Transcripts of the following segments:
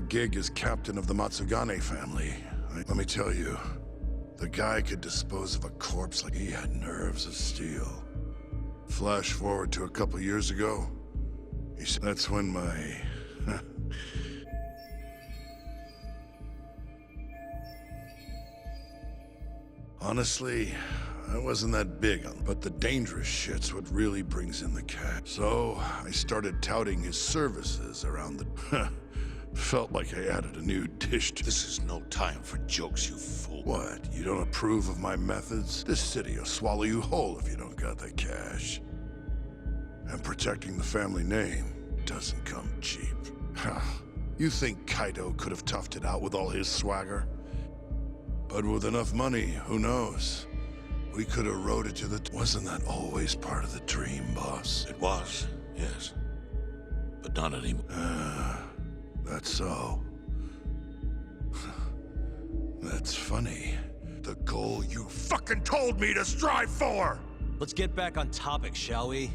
gig as captain of the Matsugane family. Let me tell you, the guy could dispose of a corpse like he had nerves of steel. Flash forward to a couple years ago, he said, that's when my... Honestly, I wasn't that big on, but the dangerous shit's what really brings in the cash. So, I started touting his services around the... Felt like I added a new dish to... This is no time for jokes, you fool. What, you don't approve of my methods? This city will swallow you whole if you don't got the cash. And protecting the family name doesn't come cheap. You think Kaido could have toughed it out with all his swagger? But with enough money, who knows? We could have rode it to the... Wasn't that always part of the dream, boss? It was, yes. But not anymore. That's so. That's funny. The goal you fucking told me to strive for! Let's get back on topic, shall we?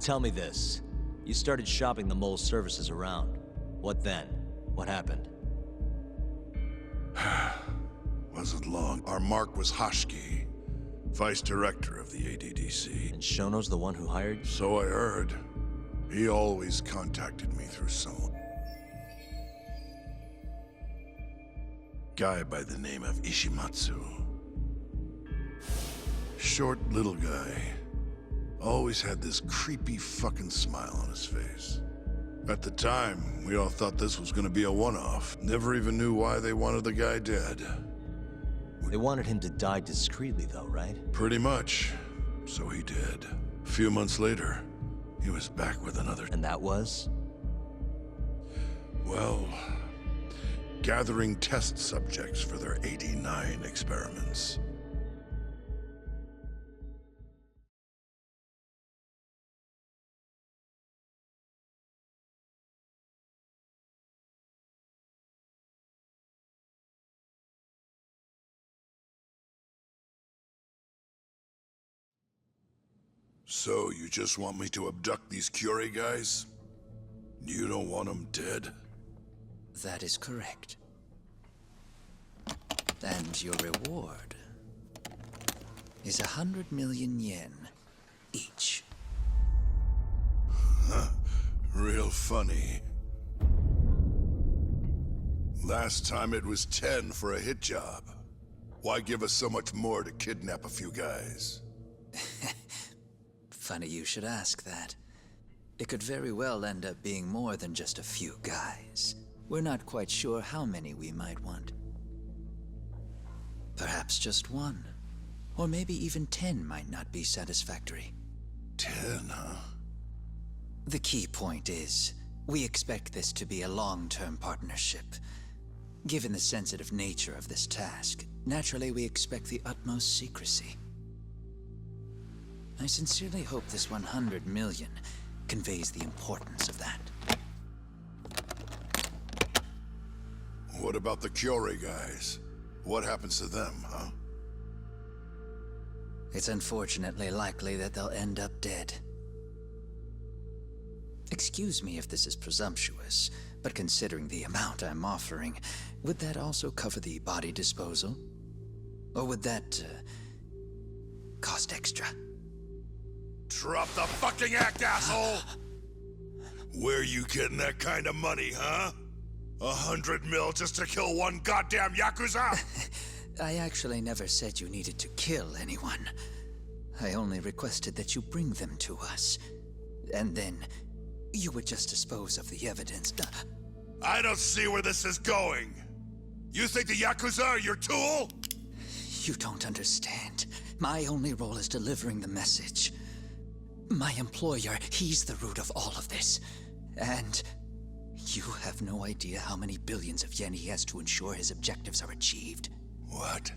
Tell me this. You started shopping the mole's services around. What then? What happened? Wasn't long. Our mark was Hashiki, vice director of the ADDC. And Shono's the one who hired you? So I heard. He always contacted me through someone. Guy by the name of Ishimatsu. Short little guy. Always had this creepy fucking smile on his face. At the time, we all thought this was gonna be a one-off. Never even knew why they wanted the guy dead. They wanted him to die discreetly though, right? Pretty much. So he did. A few months later, he was back with another... And that was? Well, gathering test subjects for their 89 experiments. So, you just want me to abduct these Curie guys? You don't want them dead? That is correct. And your reward is 100 million yen each. Real funny. Last time it was 10 for a hit job. Why give us so much more to kidnap a few guys? Funny you should ask that. It could very well end up being more than just a few guys. We're not quite sure how many we might want. Perhaps just one. Or maybe even 10 might not be satisfactory. 10, huh? The key point is, we expect this to be a long-term partnership. Given the sensitive nature of this task, naturally we expect the utmost secrecy. I sincerely hope this 100 million conveys the importance of that. What about the Curie guys? What happens to them, huh? It's unfortunately likely that they'll end up dead. Excuse me if this is presumptuous, but considering the amount I'm offering, would that also cover the body disposal? Or would that, cost extra? Drop the fucking act, asshole! Where you getting that kind of money, huh? 100 mil just to kill one goddamn Yakuza? I actually never said you needed to kill anyone. I only requested that you bring them to us. And then, you would just dispose of the evidence. I don't see where this is going. You think the Yakuza are your tool? You don't understand. My only role is delivering the message. My employer, he's the root of all of this. And you have no idea how many billions of yen he has to ensure his objectives are achieved. What?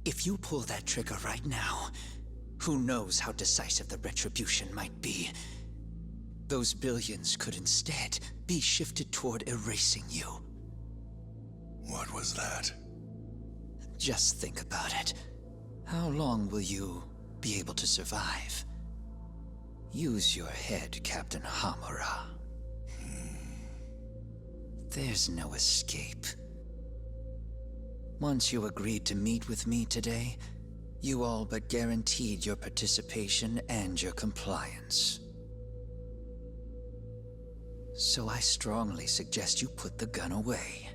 If you pull that trigger right now, who knows how decisive the retribution might be. Those billions could instead be shifted toward erasing you. What was that? Just think about it. How long will you be able to survive? Use your head, Captain Hamura. There's no escape. Once you agreed to meet with me today, you all but guaranteed your participation and your compliance. So I strongly suggest you put the gun away.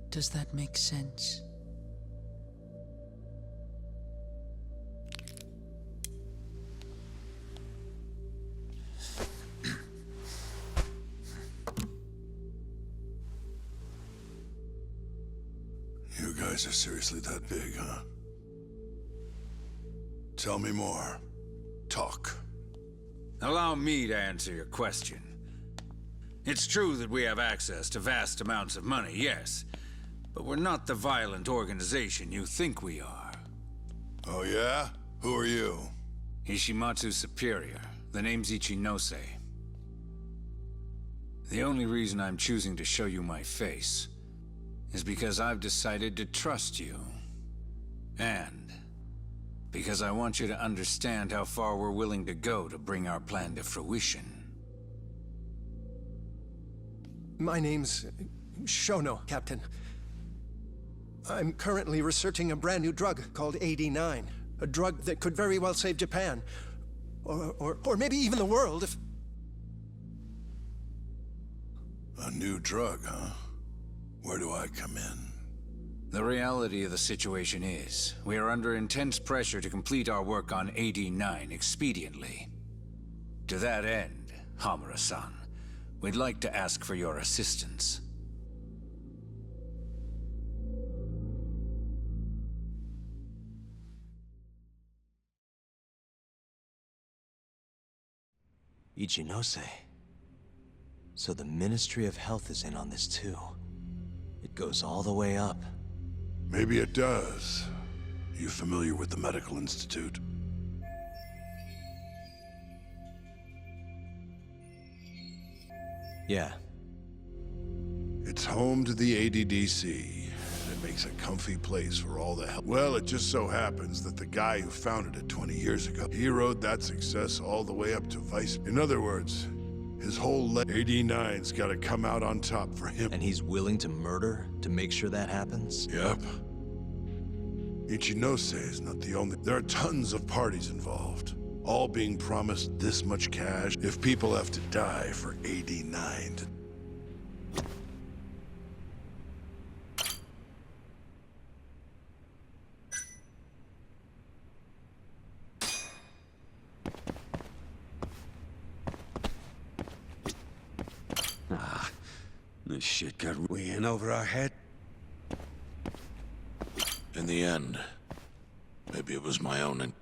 Does that make sense? You guys are seriously that big, huh? Tell me more. Talk. Allow me to answer your question. It's true that we have access to vast amounts of money, yes. But we're not the violent organization you think we are. Oh yeah? Who are you? Ishimatsu's superior. The name's Ichinose. The only reason I'm choosing to show you my face is because I've decided to trust you. And because I want you to understand how far we're willing to go to bring our plan to fruition. My name's Shono, Captain. I'm currently researching a brand new drug called AD9. A drug that could very well save Japan. Or maybe even the world if... A new drug, huh? Where do I come in? The reality of the situation is, we are under intense pressure to complete our work on AD9 expediently. To that end, Hamura-san, we'd like to ask for your assistance. Ichinose. So the Ministry of Health is in on this too. It goes all the way up. Maybe it does. You familiar with the Medical Institute? Yeah. It's home to the ADDC. It makes a comfy place for all the help. Well, it just so happens that the guy who founded it 20 years ago, he rode that success all the way up to vice. In other words, his whole AD9's gotta come out on top for him. And he's willing to murder to make sure that happens? Yep. Ichinose is not the only. There are tons of parties involved, all being promised this much cash if people have to die for AD9 to... This shit got way in over our head. In the end, maybe it was my own.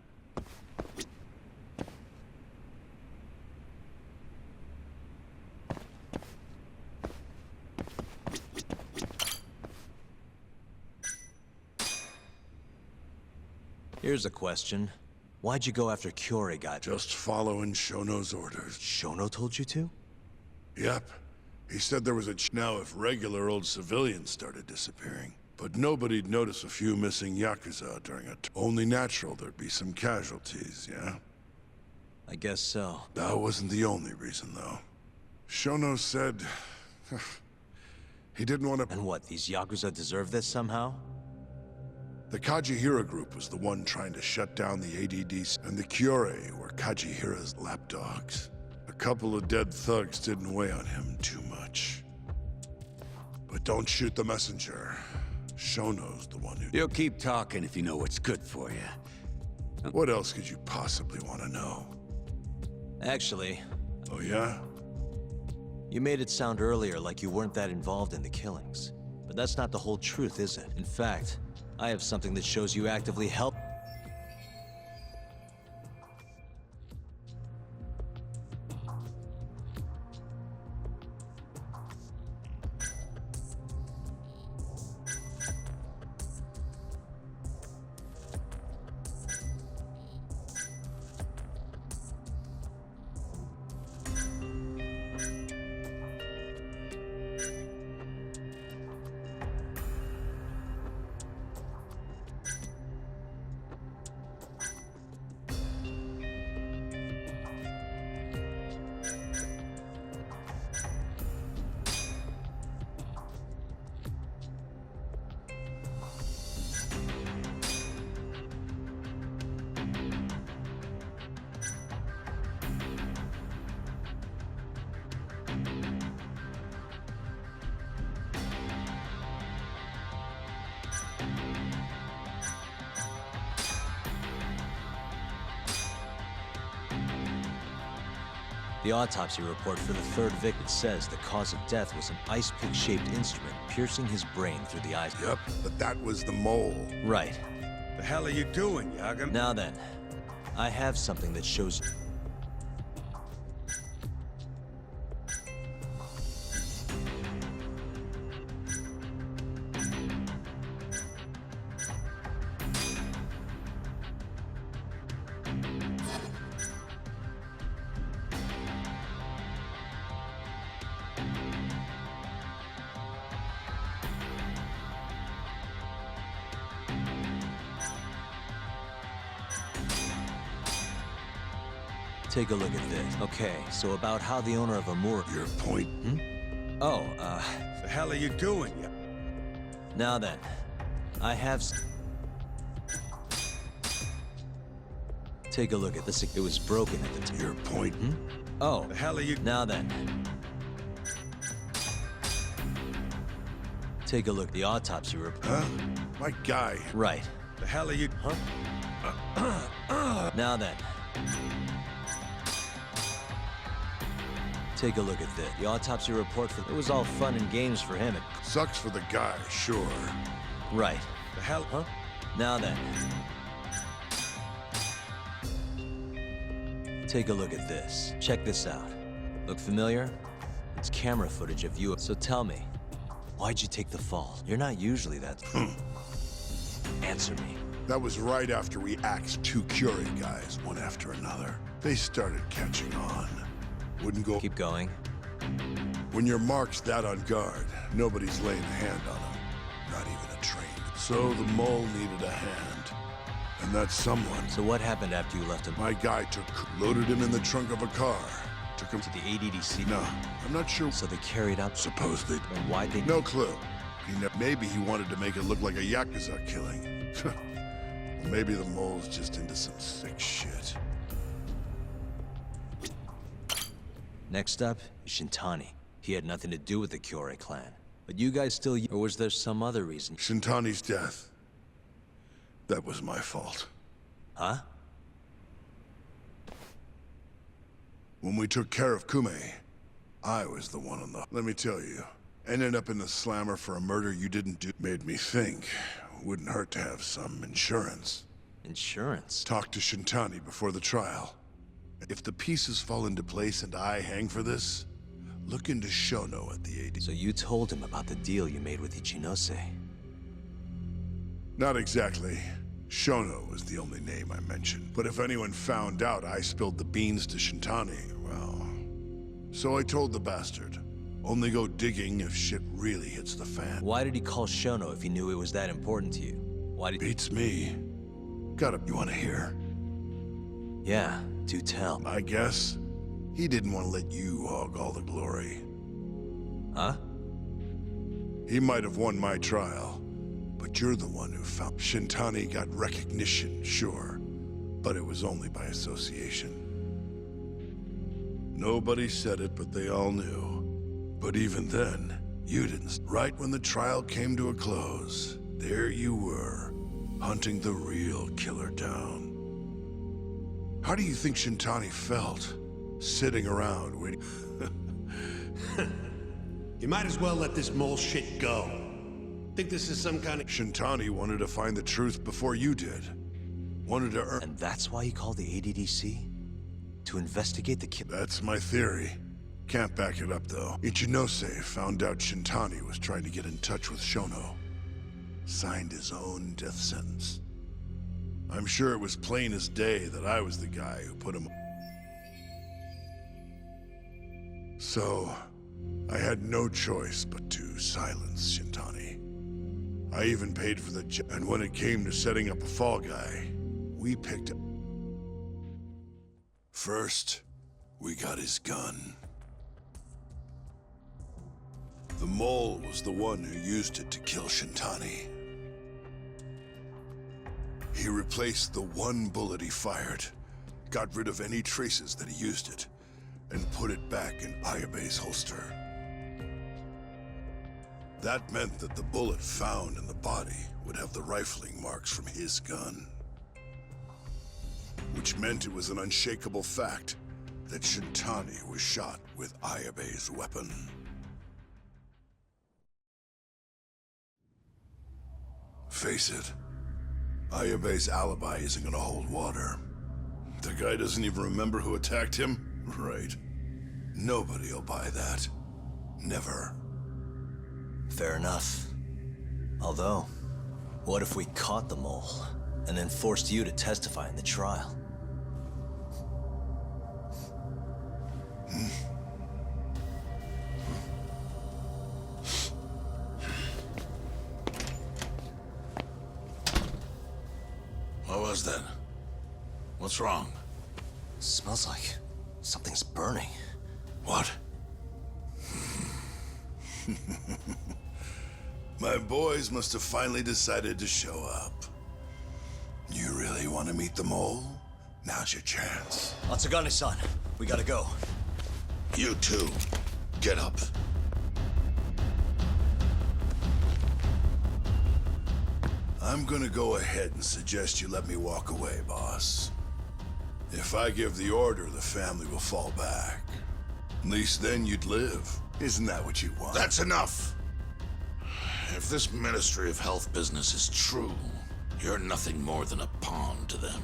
Here's a question. Why'd you go after Kyorega? Just following Shono's orders. Shono told you to? Yep. He said there was a now if regular old civilians started disappearing. But nobody'd notice a few missing Yakuza during a... Only natural there'd be some casualties, yeah? I guess so. That wasn't the only reason, though. Shono said... he didn't want to... And what, these Yakuza deserve this somehow? The Kajihira group was the one trying to shut down the ADDs, and the Kyorei were Kajihira's lapdogs. A couple of dead thugs didn't weigh on him too much. But don't shoot the messenger. Shono's the one who... You'll keep talking if you know what's good for you. What else could you possibly want to know? Actually, Oh yeah? you made it sound earlier like you weren't that involved in the killings. But that's not the whole truth, is it? In fact, I have something that shows you actively help... The autopsy report for the third victim says the cause of death was an ice pick-shaped instrument piercing his brain through the eyes. Yep, but that was the mole. Right. The hell are you doing, Yagan? Now then, I have something that shows... Take a look at this. Okay, so about how the owner of Amur... Your point? Oh, The hell are you doing, now then, I have... Take a look at this. It was broken at the time. Your point? Oh, The hell are you... now then. Take a look. The autopsy report. Huh? My guy. Right. The hell are you... Now then. Take a look at this. The autopsy report for... It was all fun and games for him. Sucks for the guy, sure. Right. The hell... Now then. Take a look at this. Check this out. Look familiar? It's camera footage of you. So tell me, why'd you take the fall? You're not usually that... Answer me. That was right after we axed two Curie guys, one after another. They started catching on. Wouldn't go... Keep going. When your mark's that on guard, nobody's laying a hand on them. Not even a trained. So the mole needed a hand. And that someone... So what happened after you left him? My guy loaded him in the trunk of a car. Took him To the ADDC? No, I'm not sure. So they carried out... Suppose they... And why'd they... No clue. Maybe he wanted to make it look like a Yakuza killing. Maybe the mole's just into some sick shit. Next up is Shintani. He had nothing to do with the Kyorei clan. But you guys still... Or was there some other reason? Shintani's death. That was my fault. Huh? When we took care of Kume, I was the one on the... Let me tell you, ending up in the slammer for a murder you didn't do made me think. Wouldn't hurt to have some insurance. Insurance? Talk to Shintani before the trial. If the pieces fall into place and I hang for this, look into Shono at the AD. So you told him about the deal you made with Ichinose? Not exactly. Shono was the only name I mentioned. But if anyone found out I spilled the beans to Shintani, well... So I told the bastard, only go digging if shit really hits the fan. Why did he call Shono if he knew it was that important to you? Why did... Beats me. You wanna hear? Yeah, do tell. I guess he didn't want to let you hog all the glory. Huh? He might have won my trial, but you're the one who found... Shintani got recognition, sure, but it was only by association. Nobody said it, but they all knew. But even then, you didn't. Right when the trial came to a close, there you were, hunting the real killer down. How do you think Shintani felt, sitting around waiting? You might as well let this mole shit go. Think this is some kind of... Shintani wanted to find the truth before you did. Wanted to earn... And that's why he called the ADDC? To investigate the kill... That's my theory. Can't back it up, though. Ichinose found out Shintani was trying to get in touch with Shono. Signed his own death sentence. I'm sure it was plain as day that I was the guy who put him... So, I had no choice but to silence Shintani. I even paid for the job, and when it came to setting up a fall guy, we picked up... First, we got his gun. The mole was the one who used it to kill Shintani. He replaced the one bullet he fired, got rid of any traces that he used it, and put it back in Ayabe's holster. That meant that the bullet found in the body would have the rifling marks from his gun. Which meant it was an unshakable fact that Shintani was shot with Ayabe's weapon. Face it, Ayabe's alibi isn't gonna hold water. The guy doesn't even remember who attacked him? Right. Nobody'll buy that. Never. Fair enough. Although, what if we caught the mole, and then forced you to testify in the trial? What was that? What's wrong? Smells like something's burning. What? My boys must have finally decided to show up. You really want to meet the mole? Now's your chance. Atsugane-san, we gotta go. You too. Get up. I'm gonna go ahead and suggest you let me walk away, boss. If I give the order, the family will fall back. At least then you'd live. Isn't that what you want? That's enough. If this Ministry of Health business is true, you're nothing more than a pawn to them.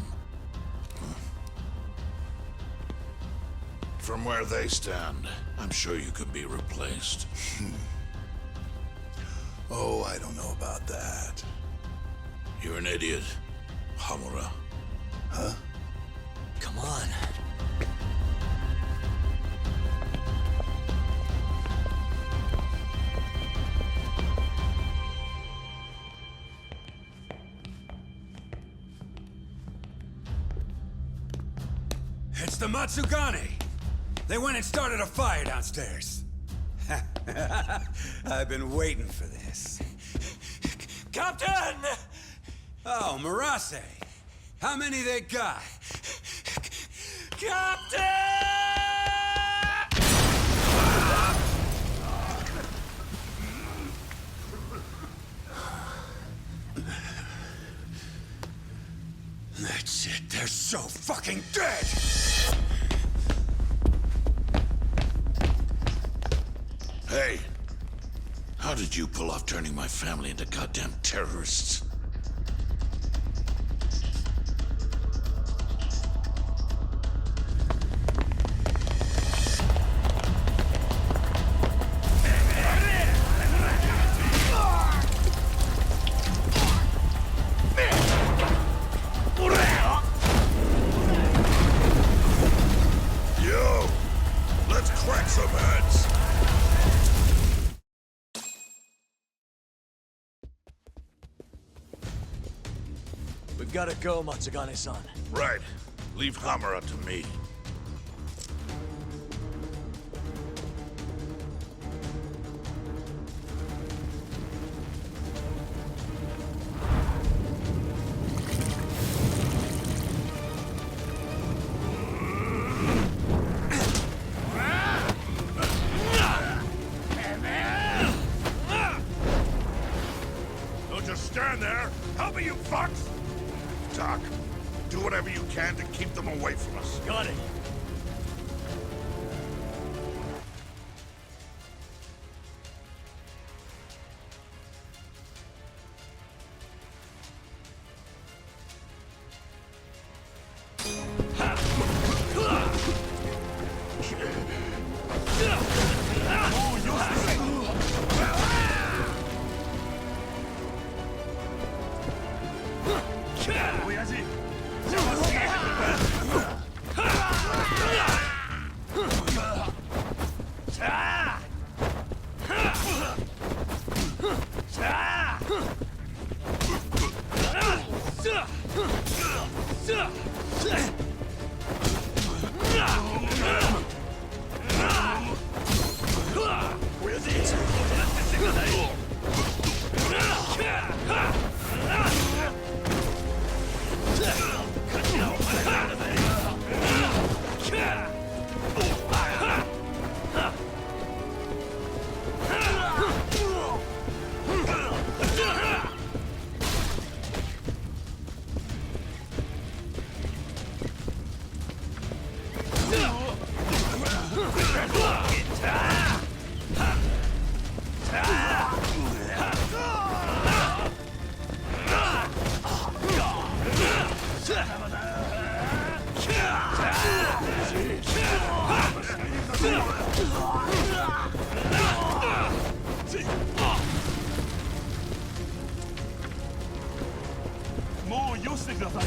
From where they stand, I'm sure you could be replaced. Oh, I don't know about that. You're an idiot, Hamura. Huh? Come on. It's the Matsugane! They went and started a fire downstairs. I've been waiting for this. Captain! Oh, Marase. How many they got? Captain! That's it. They're so fucking dead! Hey, how did you pull off turning my family into goddamn terrorists? Yo! Let's crack some heads! We've gotta go, Matsugane-san. Right. Leave Hamura to me. Don't just stand there! Help me, you fucks! Doc, do whatever you can to keep them away from us. Got it.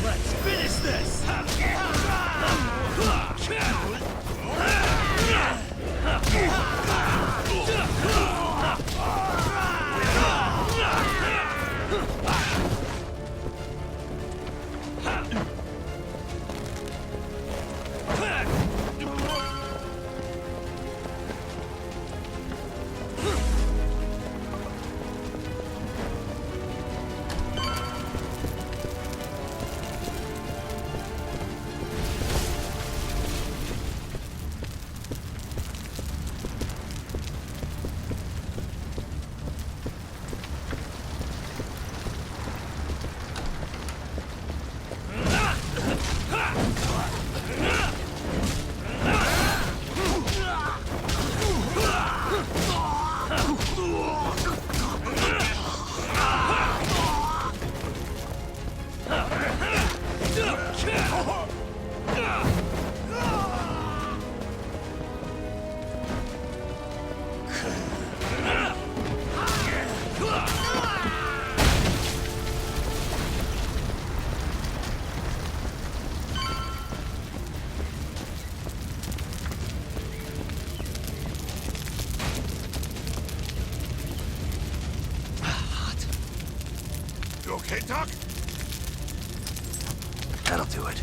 Let's finish this! You okay, Doc? That'll do it.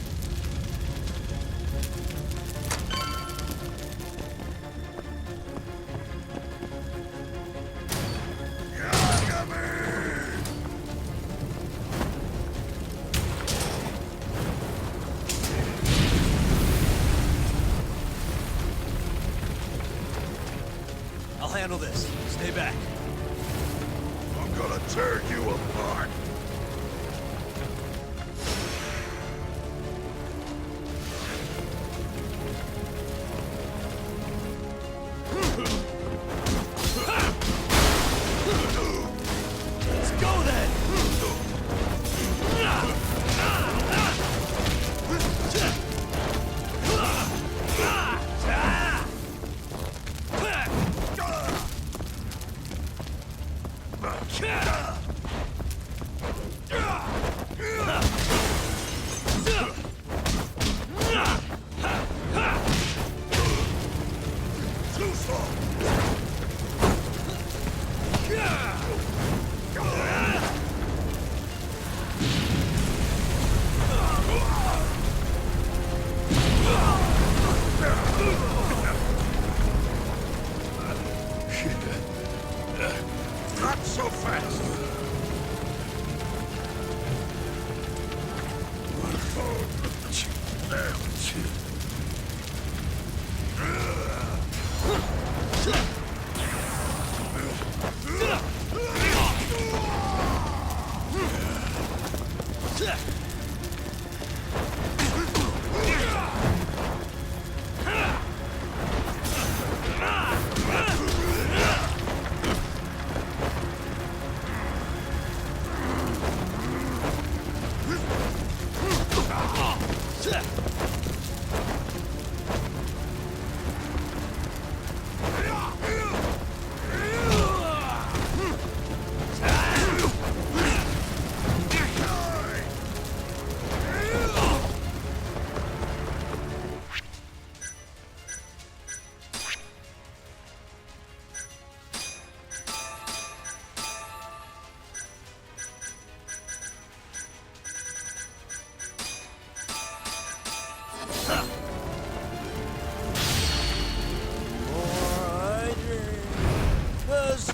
I'll handle this. Stay back. I'm gonna tear you apart. Let's go then! Too slow. Not so fast.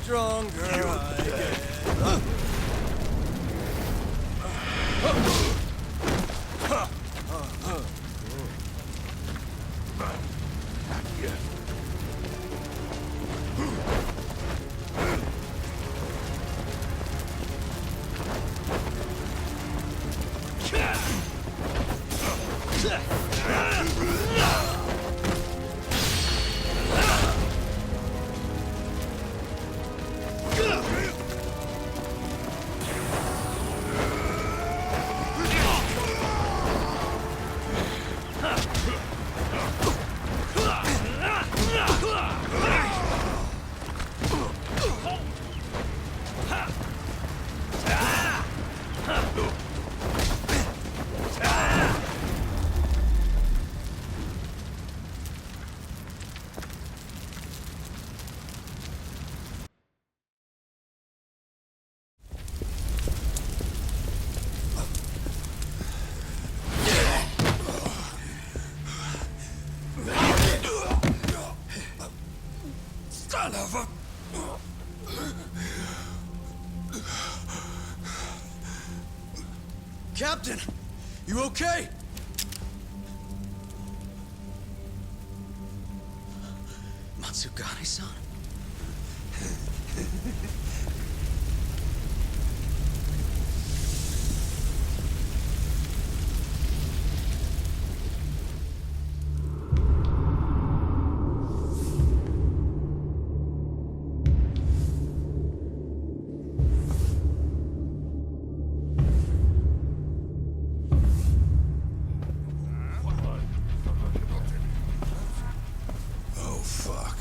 Stronger I get. Son of a... Captain! You okay? Matsugane-san? Oh, fuck.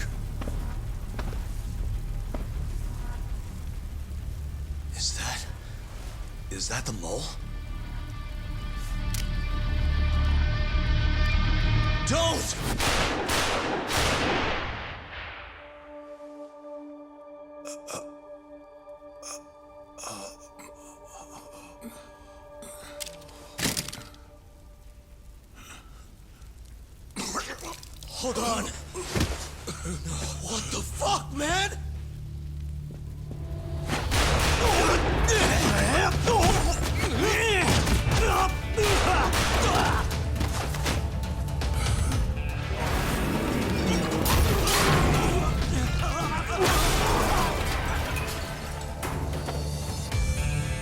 Is that the mole? Don't! Hold on. What the fuck, man?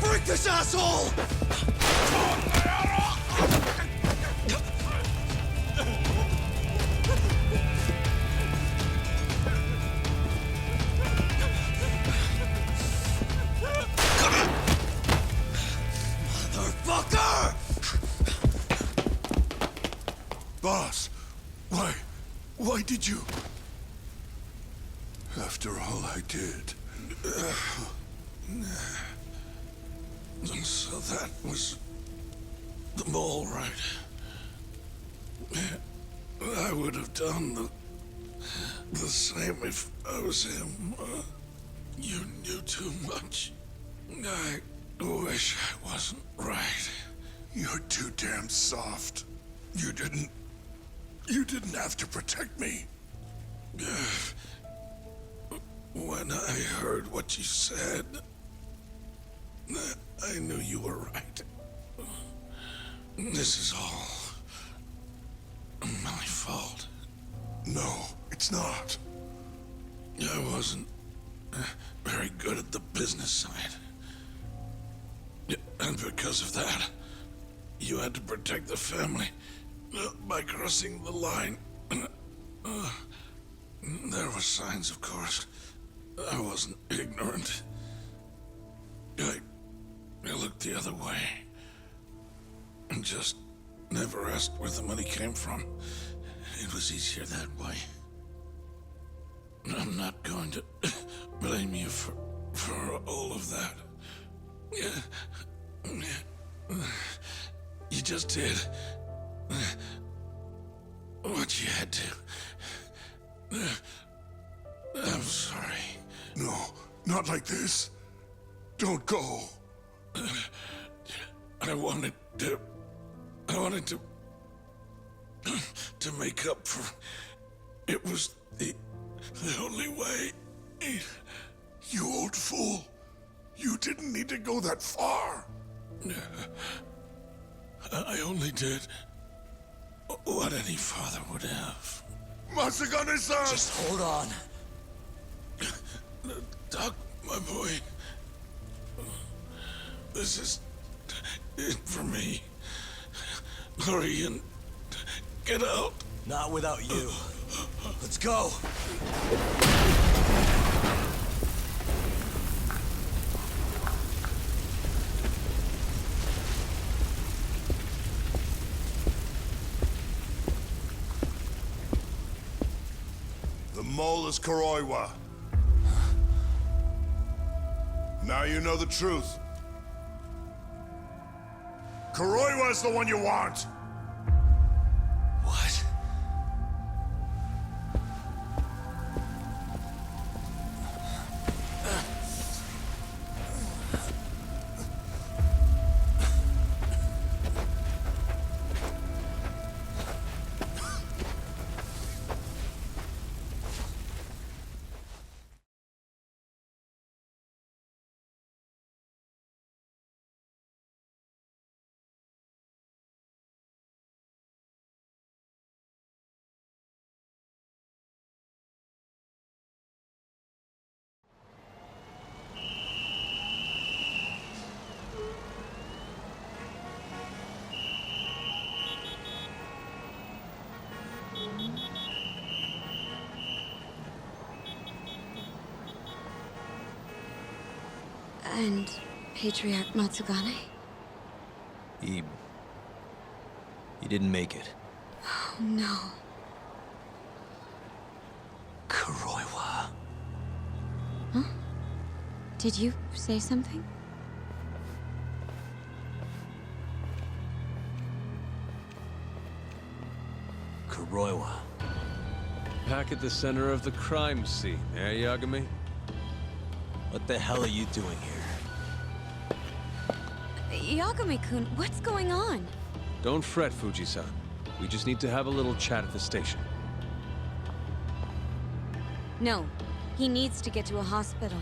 Break this asshole! Motherfucker! Boss, why did you? After all I did. So that was the mole, right? I would have done the same if I was him. You knew too much. I wish I wasn't right. You're too damn soft. You didn't have to protect me. When I heard what you said, I knew you were right. This is all my fault. No, it's not. I wasn't very good at the business side. And because of that, you had to protect the family by crossing the line. There were signs, of course. I wasn't ignorant. I looked the other way. And just never asked where the money came from. It was easier that way. I'm not going to blame you for all of that. You just did what you had to. I'm sorry. No, not like this. Don't go. I wanted to make up for. It was the only way. You old fool. You didn't need to go that far. I only did what any father would have. Masagane-san! Just hold on. Doc, my boy. This is it for me. Hurry and get out. Not without you. Let's go. The mole is Kuroiwa. Now you know the truth. Kuroiwa is the one you want. What? And Patriarch Matsugane? He didn't make it. Oh no. Kuroiwa. Huh? Did you say something? Kuroiwa. Back at the center of the crime scene, eh, Yagami? What the hell are you doing here? Yagami-kun, what's going on? Don't fret, Fuji-san. We just need to have a little chat at the station. No, he needs to get to a hospital.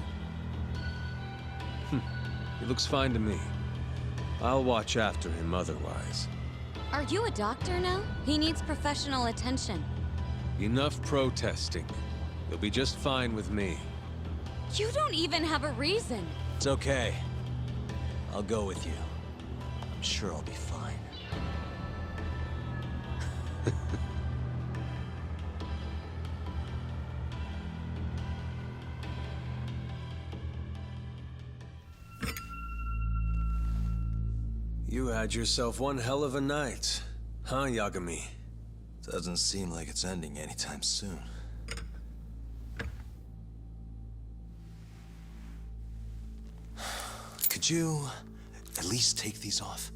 He looks fine to me. I'll watch after him otherwise. Are you a doctor now? He needs professional attention. Enough protesting. He'll be just fine with me. You don't even have a reason. It's okay. I'll go with you. I'm sure I'll be fine. You had yourself one hell of a night, huh, Yagami? Doesn't seem like it's ending anytime soon. Could you at least take these off?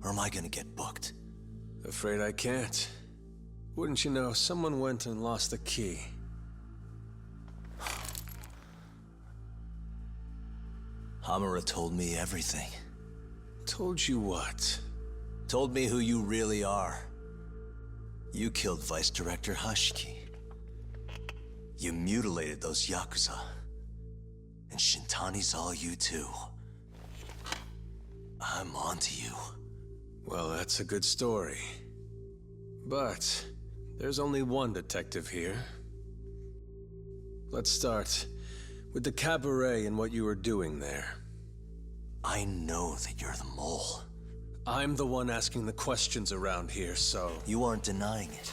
Or am I gonna get booked? Afraid I can't. Wouldn't you know, someone went and lost the key. Hamura told me everything. Told you what? Told me who you really are. You killed Vice Director Hashiki. You mutilated those Yakuza. And Shintani's all you too. I'm onto you. Well, that's a good story. But there's only one detective here. Let's start with the cabaret and what you were doing there. I know that you're the mole. I'm the one asking the questions around here, so... You aren't denying it.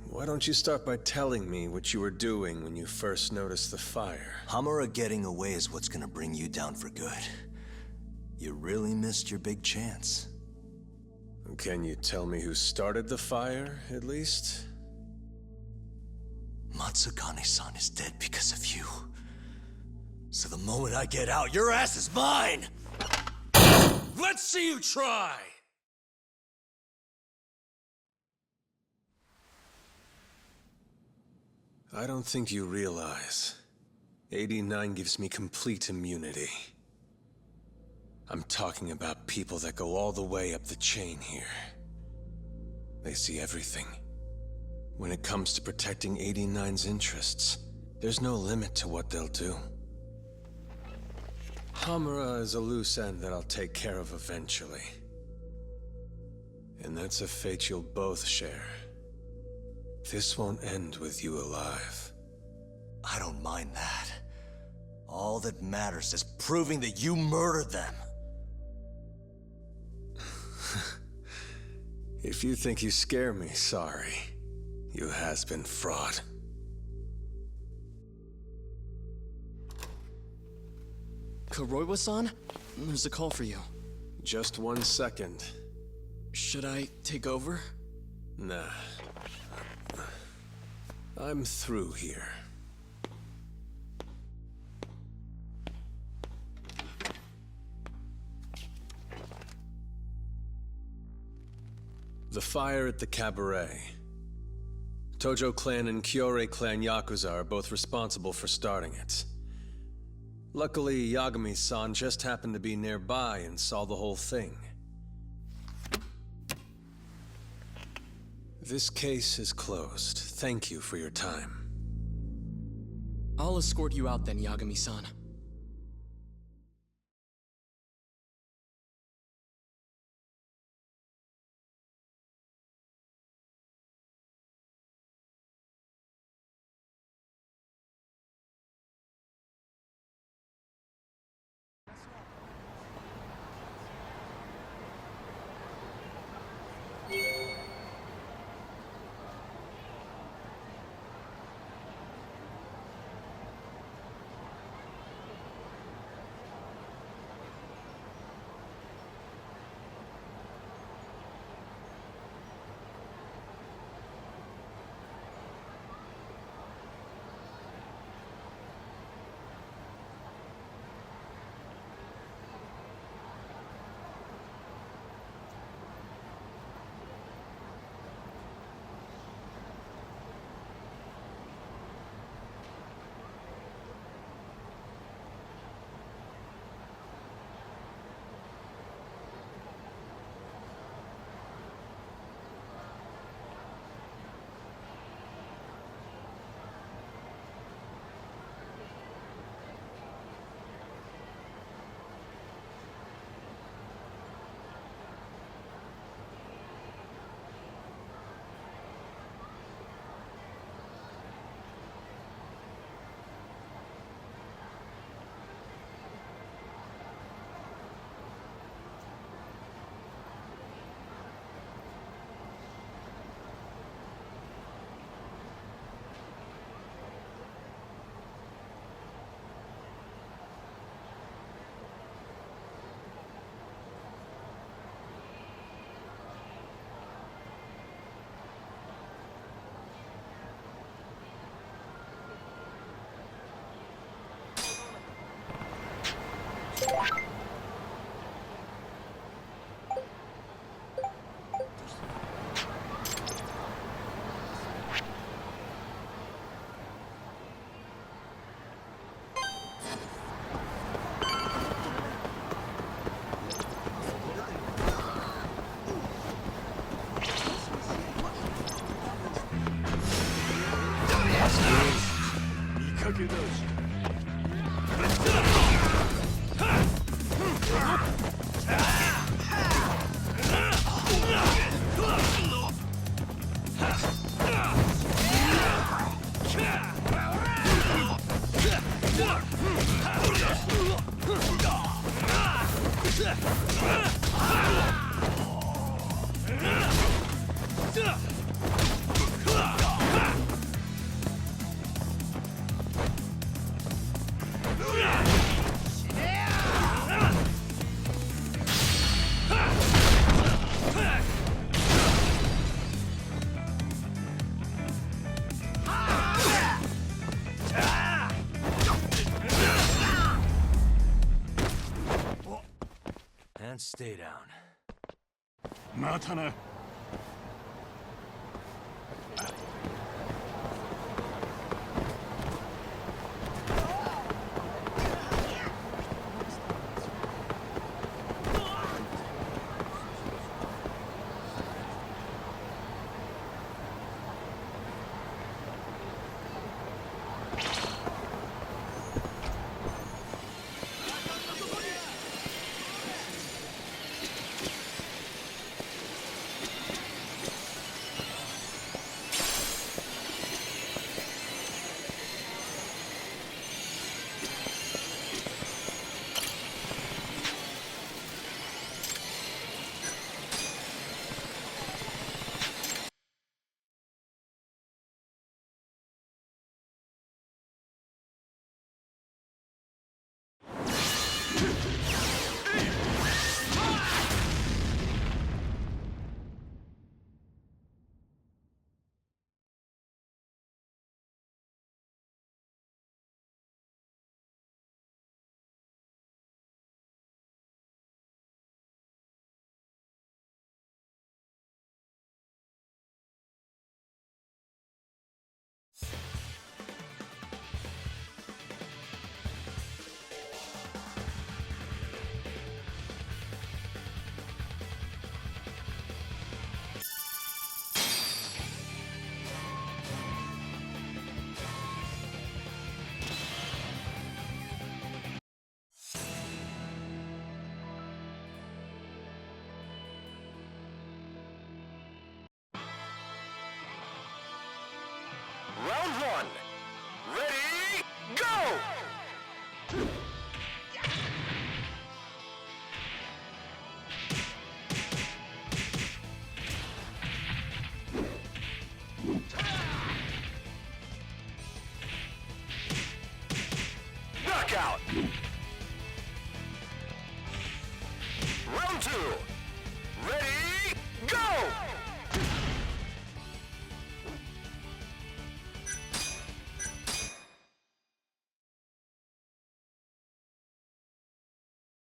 Why don't you start by telling me what you were doing when you first noticed the fire? Hamura getting away is what's gonna bring you down for good. You really missed your big chance. Can you tell me who started the fire, at least? Matsugane-san is dead because of you. So the moment I get out, your ass is mine! Let's see you try! I don't think you realize. 89 gives me complete immunity. I'm talking about people that go all the way up the chain here. They see everything. When it comes to protecting 89's interests, there's no limit to what they'll do. Hamura is a loose end that I'll take care of eventually. And that's a fate you'll both share. This won't end with you alive. I don't mind that. All that matters is proving that you murdered them. If you think you scare me, sorry. You has-been fraud. Kuroiwa-san? There's a call for you. Just 1 second. Should I take over? Nah. I'm through here. The fire at the cabaret. Tojo clan and Kyorei clan Yakuza are both responsible for starting it. Luckily, Yagami-san just happened to be nearby and saw the whole thing. This case is closed. Thank you for your time. I'll escort you out then, Yagami-san. And stay down. またな。Round one. Ready, go!